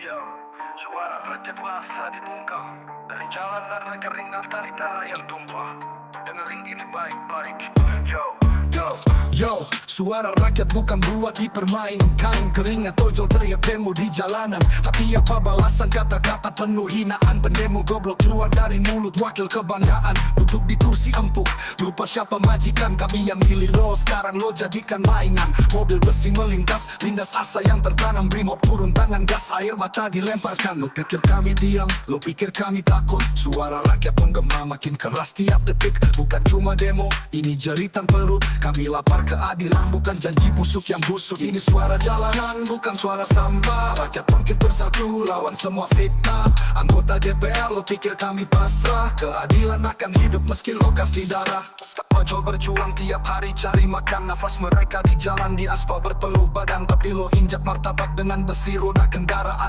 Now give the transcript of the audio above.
Yo, suara rakyat basah dibungkam dari jalanan keringat dari darah yang tumpah. Dengerin ini baik-baik. Yo, suara rakyat bukan buat dipermainkan. Keringat ojol teriak demo di jalanan, tapi apa balasan kata-kata penuh hinaan? Pendemo goblok keluar dari mulut wakil kebanggaan. Duduk di kursi empuk, lupa siapa majikan. Kami yang milih lo, sekarang lo jadikan mainan. Mobil besi melintas, lindas asa yang tertanam. Brimob turun tangan, gas air mata dilemparkan. Lo pikir kami diam, lo pikir kami takut. Suara rakyat menggema makin keras tiap detik. Bukan cuma demo, ini jeritan perut. Kami lapar keadilan, bukan janji busuk yang busuk. Ini suara jalanan, bukan suara sampah. Rakyat bangkit bersatu, lawan semua fitnah. Anggota DPR, lo pikir kami pasrah? Keadilan akan hidup meski lo kasih darah. Ojol berjuang tiap hari cari makan. Nafas mereka di jalan, di aspal berpeluh badan. Tapi lo injak martabak dengan besi roda kendaraan.